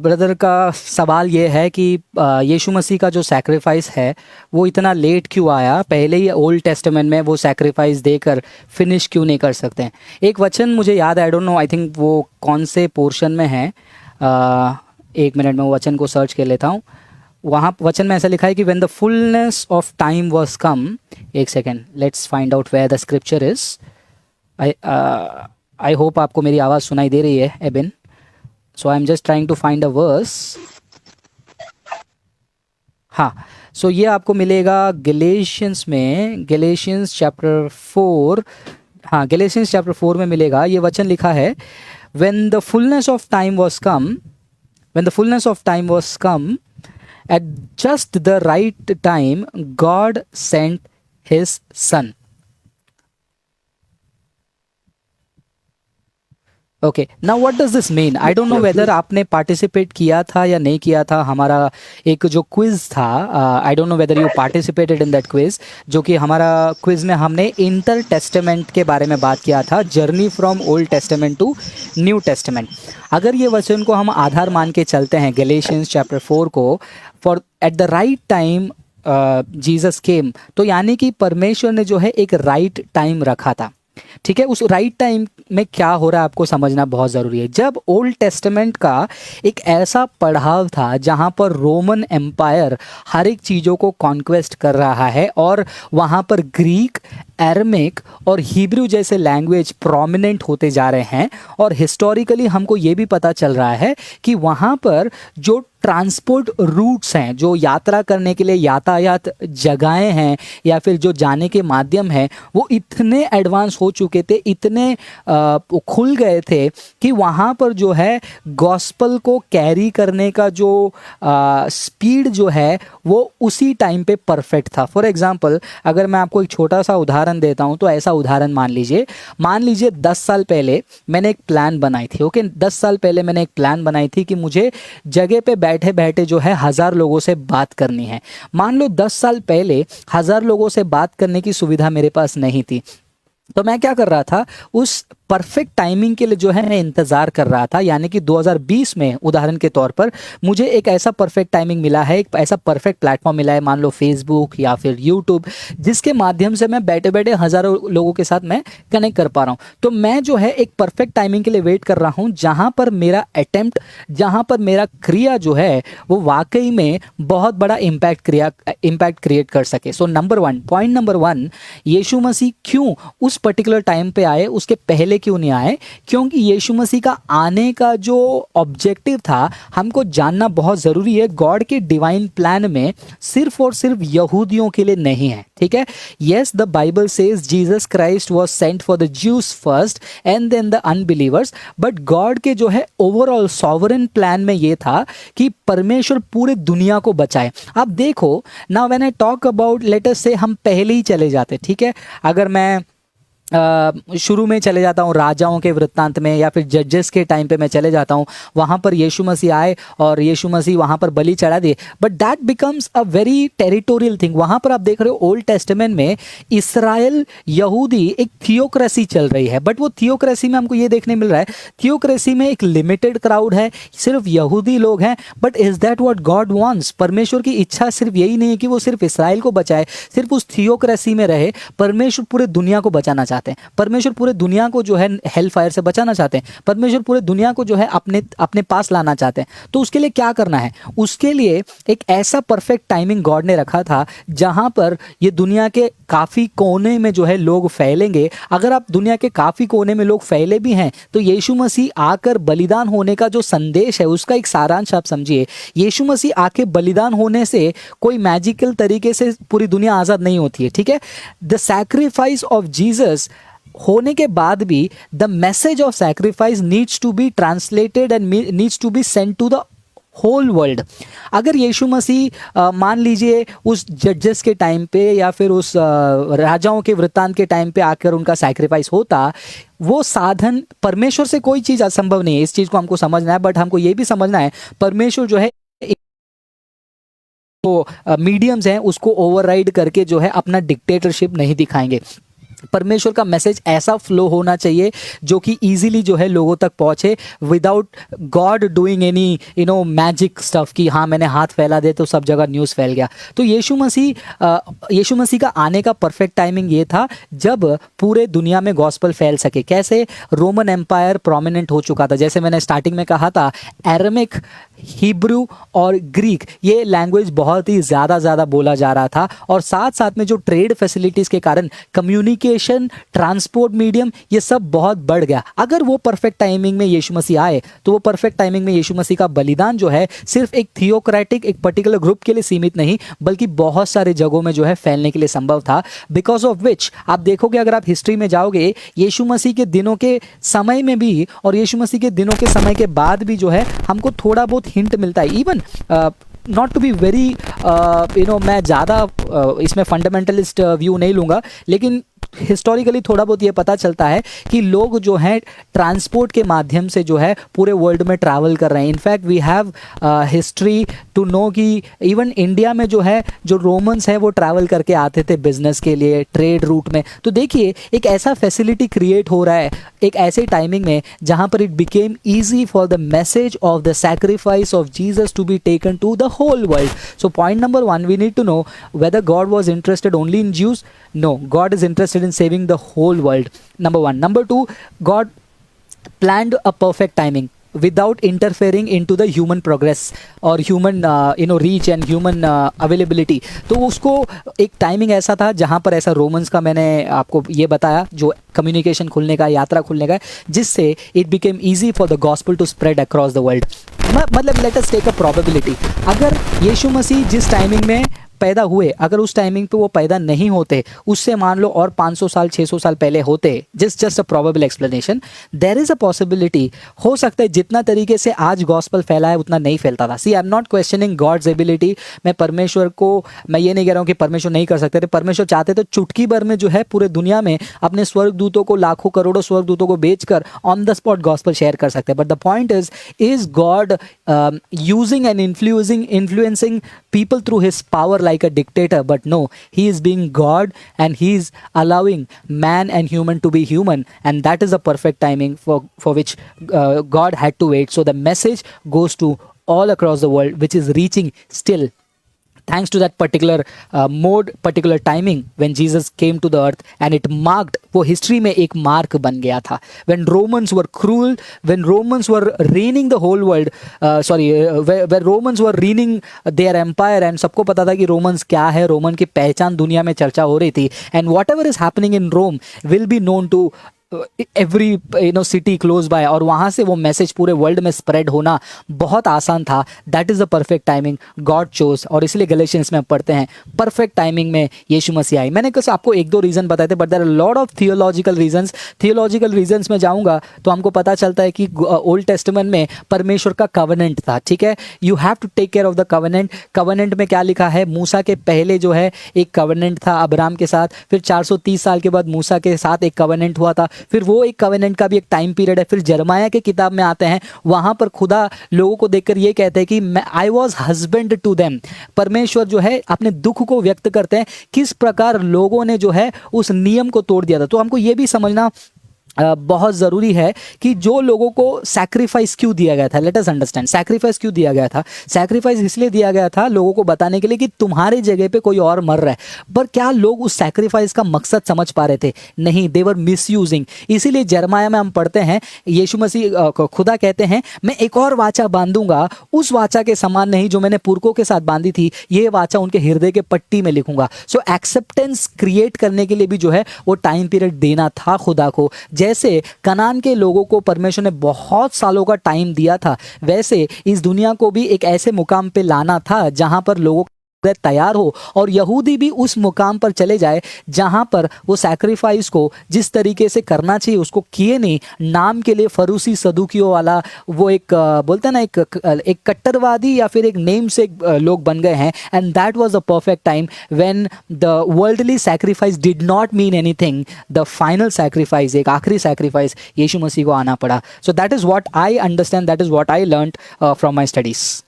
Brother का सवाल ये है कि यीशु मसीह का जो सैक्रिफाइस है वो इतना लेट क्यों आया, पहले ही ओल्ड टेस्टामेंट में वो सैक्रिफाइस देकर फिनिश क्यों नहीं कर सकते हैं। एक वचन मुझे याद है, I don't know, I think वो कौन से पोर्शन में है। एक मिनट में वो वचन को सर्च कर लेता हूँ। वहाँ वचन में ऐसा लिखा है कि when the fullness of time was come, एक second, let's find out where the scripture is. I hope आपको मेरी आवाज़ सुनाई दे रही है Abin. So I am just trying to find a verse. हाँ, सो ये आपको मिलेगा गैलेशियंस में, गैलेशियंस चैप्टर 4। हाँ, गैलेशियंस चैप्टर 4 में मिलेगा। ये वचन लिखा है, when the fullness of time was come, when the fullness of time was come, at just the right time God sent his son. Okay, now what does this mean? I don't know whether आपने participate किया था या नहीं किया था। हमारा एक जो क्विज था, I don't know whether you participated in that quiz, जो कि हमारा क्विज में हमने इंटर टेस्टामेंट के बारे में बात किया था, journey from old testament to new testament. अगर ये वचन को हम आधार मान के चलते हैं, गैलेशियंस चैप्टर 4 को, for at the right time Jesus came, तो यानी कि परमेश्वर ने जो है एक राइट टाइम रखा था। ठीक है, उस राइट टाइम में क्या हो रहा है आपको समझना बहुत ज़रूरी है। जब ओल्ड टेस्टामेंट का एक ऐसा पड़ाव था जहाँ पर रोमन एम्पायर हर एक चीज़ों को कॉन्क्वेस्ट कर रहा है और वहाँ पर ग्रीक, एरमिक और हिब्रू जैसे लैंग्वेज प्रोमिनेंट होते जा रहे हैं, और हिस्टोरिकली हमको ये भी पता चल रहा है कि वहाँ पर जो ट्रांसपोर्ट रूट्स हैं, जो यात्रा करने के लिए यातायात जगहें हैं या फिर जो जाने के माध्यम हैं, वो इतने एडवांस हो चुके थे, इतने खुल गए थे कि वहाँ पर जो है गॉस्पल को कैरी करने का जो स्पीड जो है वो उसी टाइम पे परफेक्ट था। फॉर एग्जांपल, अगर मैं आपको एक छोटा सा उदाहरण देता हूँ, तो ऐसा उदाहरण मान लीजिए 10 साल पहले मैंने एक प्लान बनाई थी। ओके, 10 साल पहले मैंने एक प्लान बनाई थी कि मुझे जगह पे बैठे बैठे जो है 1000 लोगों से बात करनी है। मान लो 10 साल पहले 1000 लोगों से बात करने की सुविधा मेरे पास नहीं थी, तो मैं क्या कर रहा था, उस परफेक्ट टाइमिंग के लिए जो है मैं इंतज़ार कर रहा था। यानी कि 2020 में उदाहरण के तौर पर मुझे एक ऐसा परफेक्ट टाइमिंग मिला है, एक ऐसा परफेक्ट प्लेटफॉर्म मिला है, मान लो फेसबुक या फिर यूट्यूब, जिसके माध्यम से मैं बैठे बैठे हज़ारों लोगों के साथ मैं कनेक्ट कर पा रहा हूँ। तो मैं जो है एक परफेक्ट टाइमिंग के लिए वेट कर रहा हूँ, जहाँ पर मेरा अटेम्प्ट, जहाँ पर मेरा क्रिया जो है वो वाकई में बहुत बड़ा इम्पैक्ट क्रिएट कर सके। सो पॉइंट नंबर वन, यीशु मसीह क्यों उस पर्टिकुलर टाइम पे आए, उसके पहले क्यों नहीं आए? क्योंकि यीशु मसीह का आने का जो ऑब्जेक्टिव था, हमको जानना बहुत ज़रूरी है, गॉड के डिवाइन प्लान में सिर्फ और सिर्फ यहूदियों के लिए नहीं है। ठीक है, yes, the Bible says Jesus Christ was sent for the Jews first and then the unbelievers, but God के जो है ओवरऑल सॉवरेन प्लान में ये था कि परमेश्वर पूरे दुनिया को बचाए। आप देखो now, when I talk about, let us से हम पहले ही चले जाते, ठीक है, अगर मैं शुरू में चले जाता हूँ राजाओं के वृत्तांत में या फिर जजेस के टाइम पे मैं चले जाता हूँ, वहाँ पर यीशु मसीह आए और यीशु मसीह वहाँ पर बलि चढ़ा दिए, but that becomes a very territorial thing. वहाँ पर आप देख रहे हो ओल्ड टेस्टामेंट में इसराइल, यहूदी, एक थियोक्रेसी चल रही है, बट वो थियोक्रेसी में हमको ये देखने मिल रहा है, थियोक्रेसी में एक लिमिटेड क्राउड है, सिर्फ यहूदी लोग हैं, but is that what God wants? परमेश्वर की इच्छा सिर्फ यही नहीं है कि वो सिर्फ इसराइल को बचाए, सिर्फ उस थियोक्रेसी में रहे। परमेश्वर पूरे दुनिया को बचाना चाहते हैं, परमेश्वर पूरे दुनिया को जो है हेल फायर से बचाना चाहते हैं, परमेश्वर पूरे दुनिया को जो है अपने पास लाना चाहते हैं। तो उसके लिए क्या करना है? उसके लिए एक ऐसा परफेक्ट टाइमिंग गॉड ने रखा था जहां पर ये दुनिया के काफी कोने में जो है लोग फैलेंगे। अगर आप दुनिया के काफी कोने में लोग फैले भी हैं, तो यीशु मसीह आकर बलिदान होने का जो संदेश है उसका एक सारांश आप समझिए। यीशु मसीह आके बलिदान होने से कोई मैजिकल तरीके से पूरी दुनिया आजाद नहीं होती है। ठीक है, द सैक्रिफाइस ऑफ जीसस होने के बाद भी the message of sacrifice needs to be translated and needs to be sent to the whole world. अगर यीशु मसीह मान लीजिए उस जजेस के टाइम पे या फिर उस राजाओं के वृत्तांत के टाइम पे आकर उनका सैक्रिफाइस होता, वो साधन, परमेश्वर से कोई चीज़ असंभव नहीं है, इस चीज़ को हमको समझना है। बट हमको ये भी समझना है परमेश्वर जो है तो मीडियम्स हैं उसको ओवरराइड करके जो है अपना डिक्टेटरशिप नहीं दिखाएंगे। परमेश्वर का मैसेज ऐसा फ्लो होना चाहिए जो कि इजीली जो है लोगों तक पहुंचे, without God doing any magic stuff कि हाँ मैंने हाथ फैला दे तो सब जगह न्यूज़ फैल गया। तो यीशु मसीह का आने का परफेक्ट टाइमिंग ये था जब पूरे दुनिया में गॉस्पल फैल सके। कैसे? रोमन एम्पायर प्रोमिनेंट हो चुका था, जैसे मैंने स्टार्टिंग में कहा था, एरामिक, हिब्रू और ग्रीक ये लैंग्वेज बहुत ही ज़्यादा बोला जा रहा था, और साथ साथ में जो ट्रेड फैसिलिटीज़ के कारण कम्युनिकेशन, ट्रांसपोर्ट मीडियम ये सब बहुत बढ़ गया। अगर वो परफेक्ट टाइमिंग में यीशु मसीह आए तो वो परफेक्ट टाइमिंग में यीशु मसीह का बलिदान जो है सिर्फ एक थियोक्रेटिक, एक पर्टिकुलर ग्रुप के लिए सीमित नहीं बल्कि बहुत सारे जगहों में जो है फैलने के लिए संभव था। बिकॉज ऑफ विच आप देखोगे, अगर आप हिस्ट्री में जाओगे, यीशु मसीह के दिनों के समय में भी और यीशु मसीह के दिनों के समय के बाद भी जो है हमको थोड़ा बहुत हिंट मिलता है। Even not to be very मैं ज़्यादा इसमें फंडामेंटलिस्ट व्यू नहीं लूँगा, लेकिन हिस्टोरिकली थोड़ा बहुत ये पता चलता है कि लोग जो हैं ट्रांसपोर्ट के माध्यम से जो है पूरे वर्ल्ड में ट्रैवल कर रहे हैं। In fact we have history to know कि इवन इंडिया में जो है जो रोमन्स हैं वो ट्रैवल करके आते थे बिजनेस के लिए, ट्रेड रूट में। तो देखिए एक ऐसा फैसिलिटी क्रिएट हो रहा है एक ऐसे टाइमिंग में जहाँ पर it became easy for the message of the sacrifice of Jesus to be taken to the whole world. So point number 1, we need to know whether God was interested only in Jews. No, God is interested in saving the whole world. Number 1. Number 2, God planned a perfect timing without interfering into the human progress or human reach and human availability. तो उसको एक timing ऐसा था जहाँ पर ऐसा Romans का मैंने आपको ये बताया जो कम्युनिकेशन खुलने का, यात्रा खुलने का, जिससे it became easy for the gospel to spread across the world. मतलब let us take a probability, अगर यीशु मसीह जिस टाइमिंग में पैदा हुए, अगर उस टाइमिंग पे वो पैदा नहीं होते, उससे मान लो और 500 साल 600 साल पहले होते, just a probable explanation, there is a possibility, हो सकता है जितना तरीके से आज गॉस्पल फैला है उतना नहीं फैलता था। See I am not questioning God's ability, मैं परमेश्वर को, मैं ये नहीं कह रहा हूँ कि परमेश्वर नहीं कर सकते थे, परमेश्वर चाहते तो चुटकी भर में जो है पूरे दुनिया में अपने स्वर्गदूतों को, लाखों करोड़ों स्वर्गदूतों को बेचकर on the spot gospel share कर सकते हैं। But the point is God using and influencing people through his power like a dictator? But no, he is being God and he is allowing man and human to be human, and that is a perfect timing for which God had to wait. So the message goes to all across the world, which is reaching still thanks to that particular particular timing when Jesus came to the earth, and it marked, वो history में एक mark बन गया था। when Romans were cruel, when Romans were reigning the whole world, when Romans were reigning their empire, and सबको पता था कि रोमन्स क्या है, रोमन की पहचान दुनिया में चर्चा हो रही थी, and whatever is happening in Rome will be known to every city close by, और वहाँ से वो मैसेज पूरे वर्ल्ड में स्प्रेड होना बहुत आसान था। That is the perfect timing God chose, और इसलिए गैलेशियंस में अब पढ़ते हैं परफेक्ट टाइमिंग में यीशु मसीह आई। मैंने कुछ आपको 1-2 रीज़न बताए थे, but there are lot of theological reasons. Theological reasons में जाऊँगा तो हमको पता चलता है कि ओल्ड टेस्टामेंट में परमेश्वर का कवेनेंट था, ठीक है, you have to take care of the covenant. Covenant में क्या लिखा है? मूसा के पहले जो है एक कवेनेंट था अब्राहम के साथ, फिर 430 साल के बाद मूसा के साथ एक कवेनेंट हुआ था, फिर वो एक कवेनेंट का भी एक टाइम पीरियड है। फिर जरमाया के किताब में आते हैं, वहां पर खुदा लोगों को देखकर ये कहते हैं कि I was husband to them. परमेश्वर जो है अपने दुख को व्यक्त करते हैं किस प्रकार लोगों ने जो है उस नियम को तोड़ दिया था। तो हमको ये भी समझना बहुत ज़रूरी है कि जो लोगों को सैक्रिफाइस क्यों दिया गया था। लेट अस अंडरस्टैंड सैक्रिफाइस क्यों दिया गया था। सैक्रिफाइस इसलिए दिया गया था लोगों को बताने के लिए कि तुम्हारे जगह पे कोई और मर रहा है। पर क्या लोग उस सैक्रिफाइस का मकसद समझ पा रहे थे? नहीं, दे वर मिसयूजिंग। इसीलिए जरमाया में हम पढ़ते हैं यीशु मसीह खुदा कहते हैं मैं एक और वाचा बांधूंगा, उस वाचा के समान नहीं जो मैंने पुरखों के साथ बांधी थी, ये वाचा उनके हृदय के पट्टी में लिखूंगा। सो एक्सेप्टेंस क्रिएट करने के लिए भी जो है वो टाइम पीरियड देना था खुदा को। जैसे कनान के लोगों को परमेश्वर ने बहुत सालों का टाइम दिया था, वैसे इस दुनिया को भी एक ऐसे मुकाम पे लाना था जहां पर लोगों तैयार हो और यहूदी भी उस मुकाम पर चले जाए जहां पर वो सैक्रिफाइस को जिस तरीके से करना चाहिए उसको किए नहीं। नाम के लिए फरूसी सदुकियों वाला वो एक बोलते हैं ना एक कट्टरवादी या फिर एक नेम से लोग बन गए हैं। And that was the perfect time when the worldly sacrifice did not mean anything. The final sacrifice, एक आखिरी सैक्रिफाइस यीशु मसीह को आना पड़ा। So that is what I understand, that is what I learned from my studies.